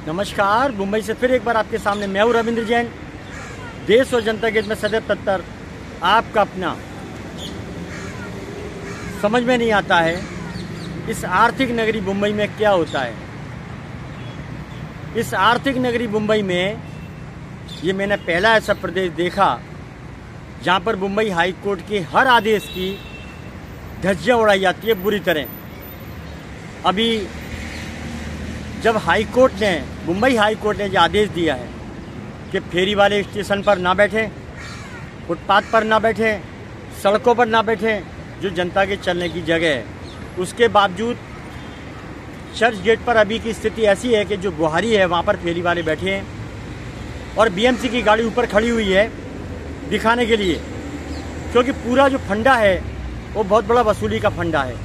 नमस्कार। मुंबई से फिर एक बार आपके सामने मैं हूं रविंद्र जैन। देश और जनता के हित में सदैव तत्पर आपका अपना। समझ में नहीं आता है इस आर्थिक नगरी मुंबई में क्या होता है। इस आर्थिक नगरी मुंबई में ये मैंने पहला ऐसा प्रदेश देखा जहां पर मुंबई हाई कोर्ट के हर आदेश की धज्जियां उड़ाई जाती है बुरी तरह। अभी जब मुंबई हाई कोर्ट ने जो आदेश दिया है कि फेरी वाले स्टेशन पर ना बैठें, फुटपाथ पर ना बैठें, सड़कों पर ना बैठें, जो जनता के चलने की जगह है, उसके बावजूद चर्च गेट पर अभी की स्थिति ऐसी है कि जो बुहारी है वहाँ पर फेरी वाले बैठे हैं और बीएमसी की गाड़ी ऊपर खड़ी हुई है दिखाने के लिए, क्योंकि पूरा जो फंडा है वो बहुत बड़ा वसूली का फंडा है।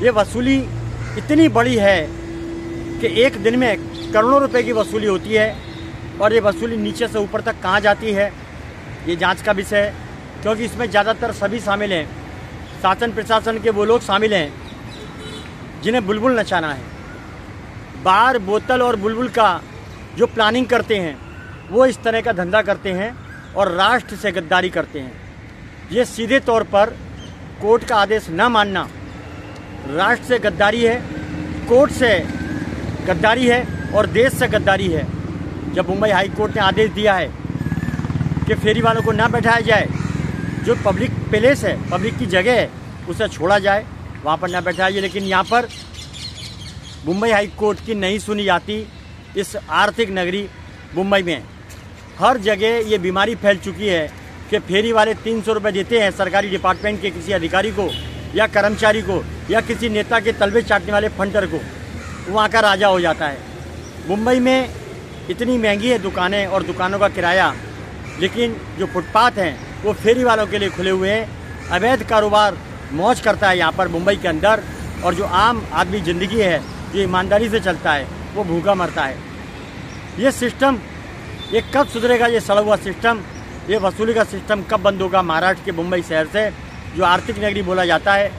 ये वसूली इतनी बड़ी है कि एक दिन में करोड़ों रुपए की वसूली होती है और ये वसूली नीचे से ऊपर तक कहाँ जाती है ये जांच का विषय है, क्योंकि इसमें ज़्यादातर सभी शामिल हैं। शासन प्रशासन के वो लोग शामिल हैं जिन्हें बुलबुल नचाना है। बार बोतल और बुलबुल का जो प्लानिंग करते हैं वो इस तरह का धंधा करते हैं और राष्ट्र से गद्दारी करते हैं। ये सीधे तौर पर कोर्ट का आदेश न मानना राष्ट्र से गद्दारी है, कोर्ट से गद्दारी है और देश से गद्दारी है। जब मुंबई हाई कोर्ट ने आदेश दिया है कि फेरी वालों को ना बैठाया जाए, जो पब्लिक प्लेस है, पब्लिक की जगह है, उसे छोड़ा जाए, वहाँ पर ना बैठाया जाए, लेकिन यहाँ पर मुंबई हाई कोर्ट की नहीं सुनी जाती। इस आर्थिक नगरी मुंबई में हर जगह ये बीमारी फैल चुकी है कि फेरी वाले 300 रुपये देते हैं सरकारी डिपार्टमेंट के किसी अधिकारी को या कर्मचारी को या किसी नेता के तलबे चाटने वाले फंटर को, वहाँ का राजा हो जाता है। मुंबई में इतनी महंगी है दुकानें और दुकानों का किराया, लेकिन जो फुटपाथ हैं वो फेरी वालों के लिए खुले हुए हैं। अवैध कारोबार मौज करता है यहाँ पर मुंबई के अंदर, और जो आम आदमी ज़िंदगी है जो ईमानदारी से चलता है वो भूखा मरता है। ये सिस्टम ये कब सुधरेगा? ये सड़ा हुआ सिस्टम, ये वसूली का सिस्टम कब बंद होगा? महाराष्ट्र के मुंबई शहर से जो आर्थिक नगरी बोला जाता है,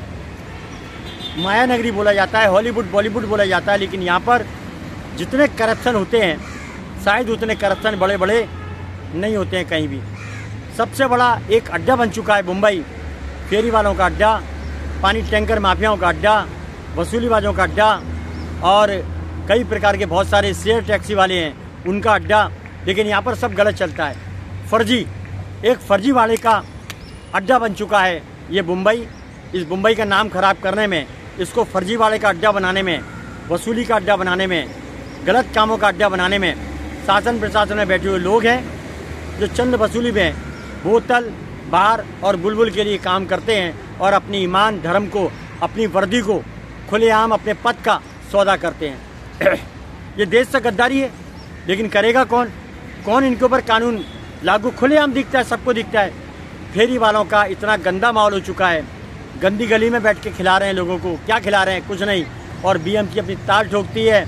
माया नगरी बोला जाता है, हॉलीवुड बॉलीवुड बोला जाता है, लेकिन यहाँ पर जितने करप्शन होते हैं शायद उतने करप्शन बड़े बड़े नहीं होते हैं कहीं भी। सबसे बड़ा एक अड्डा बन चुका है मुंबई, फेरी वालों का अड्डा, पानी टैंकर माफियाओं का अड्डा, वसूलीबाजों का अड्डा और कई प्रकार के बहुत सारे शेयर टैक्सी वाले हैं उनका अड्डा। लेकिन यहाँ पर सब गलत चलता है। एक फर्जी वाले का अड्डा बन चुका है ये मुंबई। इस मुंबई का नाम खराब करने में, इसको फर्जी वाले का अड्डा बनाने में, वसूली का अड्डा बनाने में, गलत कामों का अड्डा बनाने में शासन प्रशासन में बैठे हुए लोग हैं जो चंद वसूली में बोतल, बार और बुलबुल के लिए काम करते हैं और अपनी ईमान, धर्म को, अपनी वर्दी को खुलेआम अपने पद का सौदा करते हैं। ये देश से गद्दारी है, लेकिन करेगा कौन? कौन इनके ऊपर कानून लागू? खुलेआम दिखता है, सबको दिखता है। फेरी वालों का इतना गंदा माहौल हो चुका है, गंदी गली में बैठ के खिला रहे हैं लोगों को। क्या खिला रहे हैं? कुछ नहीं। और बीएमसी अपनी ताल ठोकती है,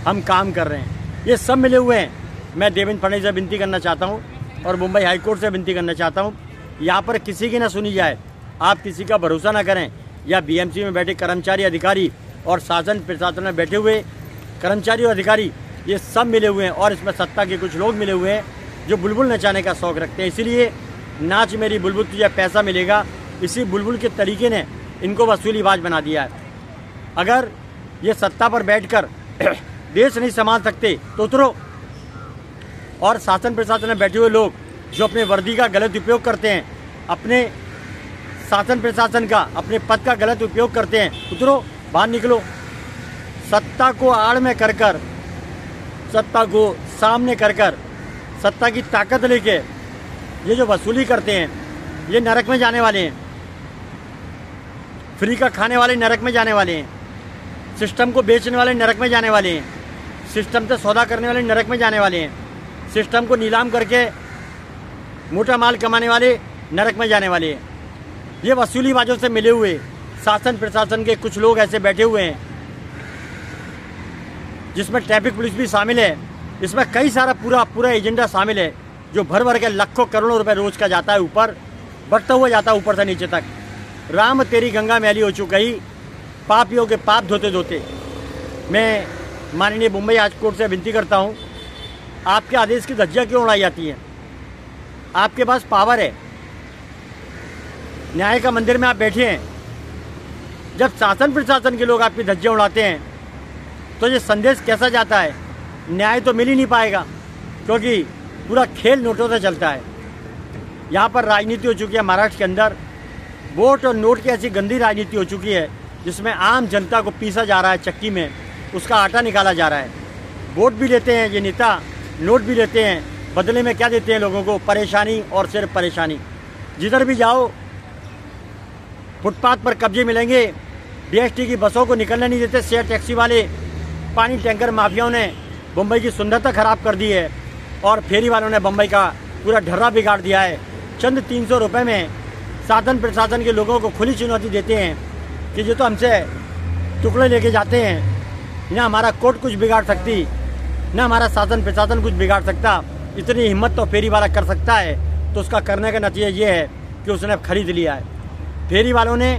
हम काम कर रहे हैं। ये सब मिले हुए हैं। मैं देवेंद्र फडणवीस से विनती करना चाहता हूँ और मुंबई हाई कोर्ट से विनती करना चाहता हूँ, यहाँ पर किसी की ना सुनी जाए। आप किसी का भरोसा ना करें। या बीएमसी में बैठे कर्मचारी अधिकारी और शासन प्रशासन में बैठे हुए कर्मचारी और अधिकारी, ये सब मिले हुए हैं और इसमें सत्ता के कुछ लोग मिले हुए हैं जो बुलबुल नचाने का शौक़ रखते हैं। इसीलिए नाच मेरी बुलबुल तुझे पैसा मिलेगा, इसी बुलबुल के तरीके ने इनको वसूलीबाज बना दिया है। अगर ये सत्ता पर बैठकर देश नहीं संभाल सकते तो उतरो। और शासन प्रशासन में बैठे हुए लोग जो अपने वर्दी का गलत उपयोग करते हैं, अपने शासन प्रशासन का, अपने पद का गलत उपयोग करते हैं, उतरो, बाहर निकलो। सत्ता को आड़ में कर कर, सत्ता को सामने कर कर, सत्ता की ताकत लेके ये जो वसूली करते हैं ये नरक में जाने वाले हैं। फ्री का खाने वाले नरक में जाने वाले हैं। सिस्टम को बेचने वाले नरक में जाने वाले हैं। सिस्टम से सौदा करने वाले नरक में जाने वाले हैं। सिस्टम को नीलाम करके मोटा माल कमाने वाले नरक में जाने वाले हैं। ये वसूलीबाजों से मिले हुए शासन प्रशासन के कुछ लोग ऐसे बैठे हुए हैं, जिसमें ट्रैफिक पुलिस भी शामिल है। इसमें कई सारा पूरा एजेंडा शामिल है जो भर भर के लाखों करोड़ों रुपए रोज का जाता है ऊपर, बढ़ता हुआ जाता है ऊपर से नीचे तक। राम तेरी गंगा मैली हो चुकी, पापियों के पाप धोते धोते। मैं माननीय मुंबई हाई कोर्ट से विनती करता हूँ, आपके आदेश की धज्जियाँ क्यों उड़ाई जाती हैं? आपके पास पावर है, न्याय का मंदिर में आप बैठे हैं। जब शासन प्रशासन के लोग आपकी धज्जियाँ उड़ाते हैं तो ये संदेश कैसा जाता है? न्याय तो मिल ही नहीं पाएगा, क्योंकि पूरा खेल नोटों से चलता है। यहाँ पर राजनीति हो चुकी है महाराष्ट्र के अंदर, वोट और नोट की ऐसी गंदी राजनीति हो चुकी है जिसमें आम जनता को पीसा जा रहा है, चक्की में उसका आटा निकाला जा रहा है। वोट भी लेते हैं ये नेता, नोट भी लेते हैं, बदले में क्या देते हैं लोगों को? परेशानी और सिर्फ परेशानी। जिधर भी जाओ फुटपाथ पर कब्जे मिलेंगे। बीएसटी की बसों को निकलने नहीं देते शेयर टैक्सी वाले। पानी टैंकर माफियाओं ने मुंबई की सुंदरता खराब कर दी है और फेरी वालों ने मुंबई का पूरा ढर्रा बिगाड़ दिया है। चंद 300 रुपये में शासन प्रशासन के लोगों को खुली चुनौती देते हैं कि ये तो हमसे टुकड़े लेके जाते हैं, ना हमारा कोर्ट कुछ बिगाड़ सकती, ना हमारा शासन प्रशासन कुछ बिगाड़ सकता। इतनी हिम्मत तो फेरी वाला कर सकता है, तो उसका करने का नतीजा ये है कि उसने खरीद लिया है। फेरी वालों ने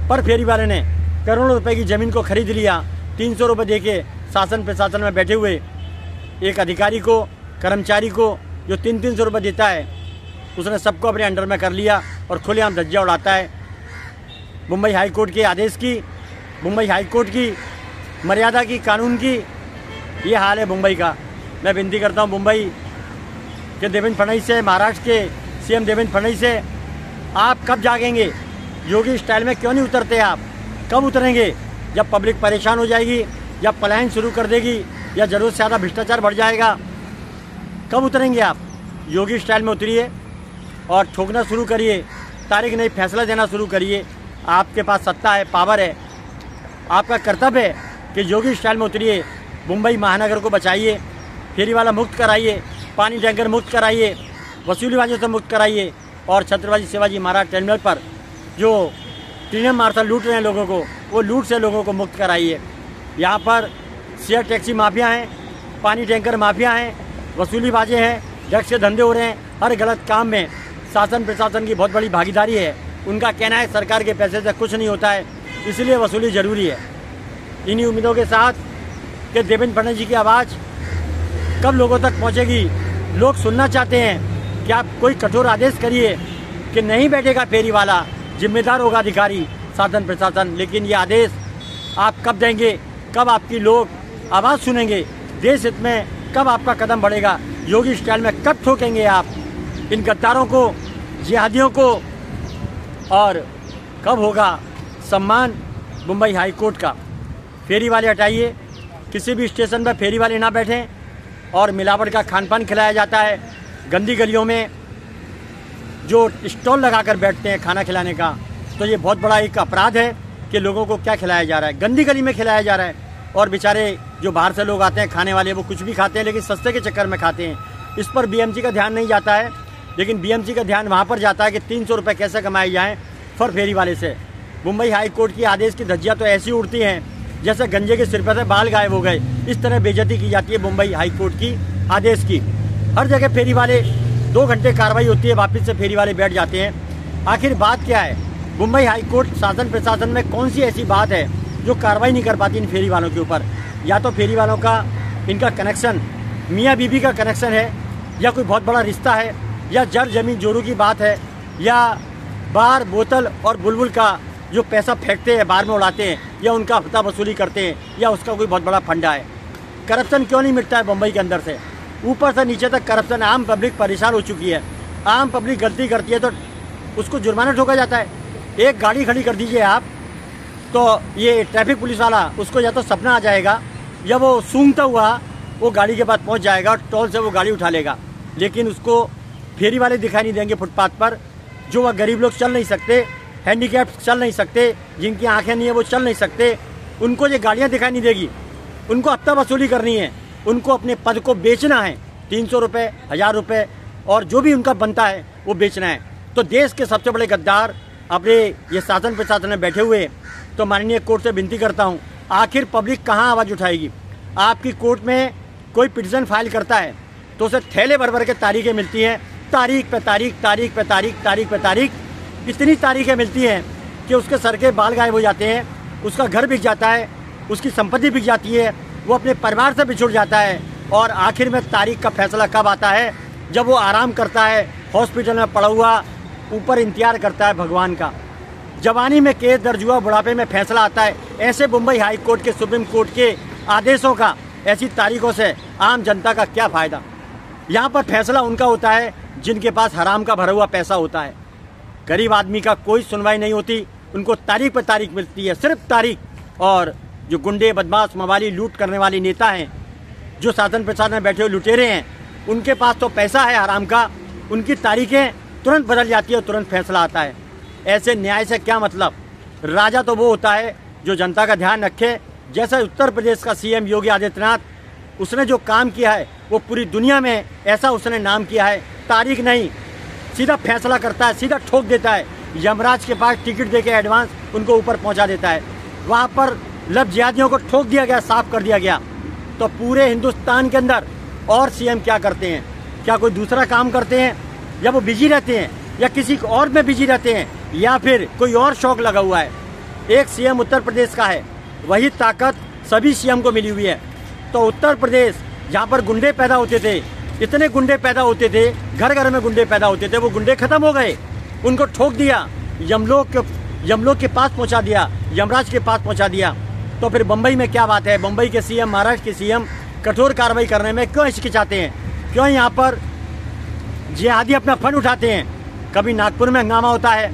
फेरी वाले ने करोड़ों रुपए की ज़मीन को खरीद लिया। 300 रुपये दे के शासन प्रशासन में बैठे हुए एक अधिकारी को, कर्मचारी को जो 300 रुपये देता है, उसने सबको अपने अंडर में कर लिया और खुलेआम धज्जियाँ उड़ाता है। मुंबई हाई कोर्ट के आदेश की, मुंबई हाई कोर्ट की मर्यादा की, कानून की ये हाल है मुंबई का। मैं विनती करता हूँ मुंबई के देवेंद्र फडणवीस से, महाराष्ट्र के सीएम देवेंद्र फडणवीस से, आप कब जागेंगे? योगी स्टाइल में क्यों नहीं उतरते आप? कब उतरेंगे? जब पब्लिक परेशान हो जाएगी, जब पलायन शुरू कर देगी, या ज़रूरत से ज़्यादा भ्रष्टाचार बढ़ जाएगा, कब उतरेंगे आप? योगी स्टाइल में उतरिए और ठोकना शुरू करिए, तारीख नहीं फैसला देना शुरू करिए। आपके पास सत्ता है, पावर है, आपका कर्तव्य है कि योगी स्टाइल में उतरिए। मुंबई महानगर को बचाइए, फेरी वाला मुक्त कराइए, पानी टैंकर मुक्त कराइए, वसूलीबाजियों से मुक्त कराइए और छत्रपति शिवाजी महाराज टर्मिनल पर जो टीएम मार्शल लूट रहे हैं लोगों को, वो लूट से लोगों को मुक्त कराइए। यहाँ पर शेयर टैक्सी माफिया हैं, पानी टैंकर माफिया हैं, वसूलीबाजी हैं, ड्रग्स के धंधे हो रहे हैं। हर गलत काम में शासन प्रशासन की बहुत बड़ी भागीदारी है। उनका कहना है सरकार के पैसे से कुछ नहीं होता है, इसलिए वसूली ज़रूरी है। इन्हीं उम्मीदों के साथ कि देवेंद्र फडणवीस जी की आवाज़ कब लोगों तक पहुंचेगी? लोग सुनना चाहते हैं कि आप कोई कठोर आदेश करिए कि नहीं बैठेगा फेरी वाला, जिम्मेदार होगा अधिकारी शासन प्रशासन। लेकिन ये आदेश आप कब देंगे? कब आपकी लोग आवाज़ सुनेंगे? देश हित में कब आपका कदम बढ़ेगा? योगी स्टाइल में कब ठोकेंगे आप इन गद्दारों को, जिहादियों को? और कब होगा सम्मान मुंबई हाई कोर्ट का? फेरी वाले हटाइए, किसी भी स्टेशन पर फेरी वाले ना बैठें और मिलावट का खान पान खिलाया जाता है। गंदी गलियों में जो स्टॉल लगाकर बैठते हैं खाना खिलाने का, तो ये बहुत बड़ा एक अपराध है कि लोगों को क्या खिलाया जा रहा है, गंदी गली में खिलाया जा रहा है। और बेचारे जो बाहर से लोग आते हैं खाने वाले, वो कुछ भी खाते हैं लेकिन सस्ते के चक्कर में खाते हैं। इस पर बीएमसी का ध्यान नहीं जाता है, लेकिन बीएमसी का ध्यान वहाँ पर जाता है कि 300 रुपये कैसे कमाए जाएँ फर फेरी वाले से। मुंबई हाई कोर्ट की आदेश की धज्जियाँ तो ऐसी उड़ती हैं जैसे गंजे के सिर पर से बाल गायब हो गए। इस तरह बेइज्जती की जाती है मुंबई हाई कोर्ट की आदेश की। हर जगह फेरी वाले 2 घंटे कार्रवाई होती है, वापस से फेरी वाले बैठ जाते हैं। आखिर बात क्या है? मुंबई हाई कोर्ट शासन प्रशासन में कौन सी ऐसी बात है जो कार्रवाई नहीं कर पाती इन फेरी वालों के ऊपर? या तो फेरी वालों का, इनका कनेक्शन मियाँ बीबी का कनेक्शन है, या कोई बहुत बड़ा रिश्ता है, या जर जमीन जोरू की बात है, या बार बोतल और बुलबुल का जो पैसा फेंकते हैं बाहर में उड़ाते हैं, या उनका हफ्ता वसूली करते हैं, या उसका कोई बहुत बड़ा फंडा है। करप्शन क्यों नहीं मिटता है मुंबई के अंदर से? ऊपर से नीचे तक करप्शन। आम पब्लिक परेशान हो चुकी है। आम पब्लिक गलती करती है तो उसको जुर्माना ठोका जाता है। एक गाड़ी खड़ी कर दीजिए आप, तो ये ट्रैफिक पुलिस वाला, उसको या तो सपना आ जाएगा या वो सूंघता हुआ वो गाड़ी के पास पहुंच जाएगा और टोल से वो गाड़ी उठा लेगा। लेकिन उसको फेरी वाले दिखाई नहीं देंगे फुटपाथ पर। जो वह गरीब लोग चल नहीं सकते, हैंडीकैप चल नहीं सकते, जिनकी आंखें नहीं है वो चल नहीं सकते, उनको ये गाड़ियाँ दिखाई नहीं देगी। उनको हफ्ता वसूली करनी है, उनको अपने पद को बेचना है। 300 रुपये, 1000 रुपये और जो भी उनका बनता है वो बेचना है। तो देश के सबसे बड़े गद्दार अपने ये शासन प्रशासन में बैठे हुए। तो माननीय कोर्ट से विनती करता हूँ, आखिर पब्लिक कहाँ आवाज़ उठाएगी? आपकी कोर्ट में कोई पिटीशन फाइल करता है तो उसे थैले भर भर के तारीखें मिलती हैं, तारीख पे तारीख, तारीख पे तारीख, तारीख पे तारीख। इतनी तारीखें मिलती हैं कि उसके सर के बाल गायब हो जाते हैं, उसका घर बिक जाता है, उसकी संपत्ति बिक जाती है, वो अपने परिवार से बिछुड़ जाता है और आखिर में तारीख का फैसला कब आता है, जब वो आराम करता है, हॉस्पिटल में पड़ा हुआ, ऊपर इंतजार करता है भगवान का। जवानी में केस दर्ज हुआ, बुढ़ापे में फैसला आता है। ऐसे मुंबई हाई कोर्ट के, सुप्रीम कोर्ट के आदेशों का, ऐसी तारीखों से आम जनता का क्या फ़ायदा। यहाँ पर फैसला उनका होता है जिनके पास हराम का भरा हुआ पैसा होता है। गरीब आदमी का कोई सुनवाई नहीं होती, उनको तारीख पर तारीख मिलती है, सिर्फ तारीख। और जो गुंडे, बदमाश, मवाली, लूट करने वाले नेता हैं, जो शासन प्रशासन में बैठे हुए लुटेरे हैं, उनके पास तो पैसा है हराम का, उनकी तारीखें तुरंत बदल जाती है और तुरंत फैसला आता है। ऐसे न्याय से क्या मतलब। राजा तो वो होता है जो जनता का ध्यान रखे। जैसा उत्तर प्रदेश का सीएम योगी आदित्यनाथ, उसने जो काम किया है वो पूरी दुनिया में ऐसा उसने नाम किया है। तारीख नहीं, सीधा फैसला करता है, सीधा ठोक देता है। यमराज के पास टिकट देके एडवांस उनको ऊपर पहुंचा देता है। वहाँ पर लब जिहादियों को ठोक दिया गया, साफ कर दिया गया। तो पूरे हिंदुस्तान के अंदर और सीएम क्या करते हैं? क्या कोई दूसरा काम करते हैं, या वो बिजी रहते हैं, या किसी और में बिजी रहते हैं, या फिर कोई और शौक लगा हुआ है? एक सीएम उत्तर प्रदेश का है, वही ताकत सभी सीएम को मिली हुई है। तो उत्तर प्रदेश जहाँ पर गुंडे पैदा होते थे, इतने गुंडे पैदा होते थे, घर घर में गुंडे पैदा होते थे, वो गुंडे खत्म हो गए, उनको ठोक दिया, यमलोक के पास पहुंचा दिया, यमराज के पास पहुंचा दिया। तो फिर बम्बई में क्या बात है? बम्बई के सीएम, महाराष्ट्र के सीएम कठोर कार्रवाई करने में क्यों हिचकिचाते हैं? क्यों यहाँ पर जिहादी अपना फंड उठाते हैं? कभी नागपुर में हंगामा होता है,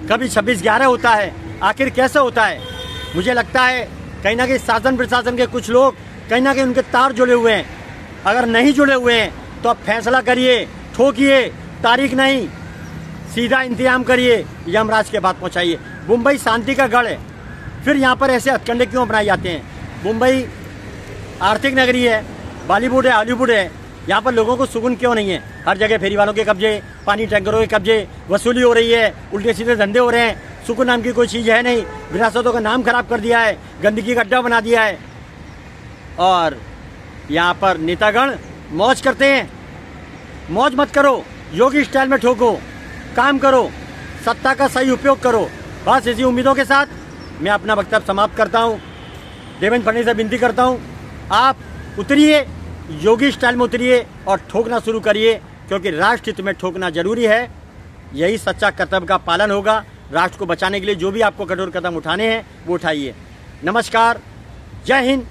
कभी 26/11 होता है। आखिर कैसे होता है? मुझे लगता है कहीं ना कहीं शासन प्रशासन के कुछ लोग, कहीं ना कहीं उनके तार जुड़े हुए हैं। अगर नहीं जुड़े हुए हैं तो अब फैसला करिए, ठोकिए, तारीख नहीं, सीधा इंतजाम करिए, यमराज के पास पहुंचाइए। मुंबई शांति का गढ़ है, फिर यहाँ पर ऐसे हथकंडे क्यों अपनाए जाते हैं? मुंबई आर्थिक नगरी है, बॉलीवुड है, हॉलीवुड है, यहाँ पर लोगों को सुकून क्यों नहीं है? हर जगह फेरी वालों के कब्जे, पानी टैंकरों के कब्जे, वसूली हो रही है, उल्टे सीधे धंधे हो रहे हैं, सुकून नाम की कोई चीज़ है नहीं। विरासतों का नाम खराब कर दिया है, गंदगी का अड्डा बना दिया है, और यहाँ पर नेतागण मौज करते हैं। मौज मत करो, योगी स्टाइल में ठोको, काम करो, सत्ता का सही उपयोग करो। बस इसी उम्मीदों के साथ मैं अपना वक्तव्य समाप्त करता हूँ। देवेंद्र फडणवीस से विनती करता हूँ, आप उतरिए, योगी स्टाइल में उतरिए और ठोकना शुरू करिए, क्योंकि राष्ट्र हित में ठोकना जरूरी है। यही सच्चा कर्तव्य का पालन होगा। राष्ट्र को बचाने के लिए जो भी आपको कठोर कदम उठाने हैं वो उठाइए। नमस्कार, जय हिंद,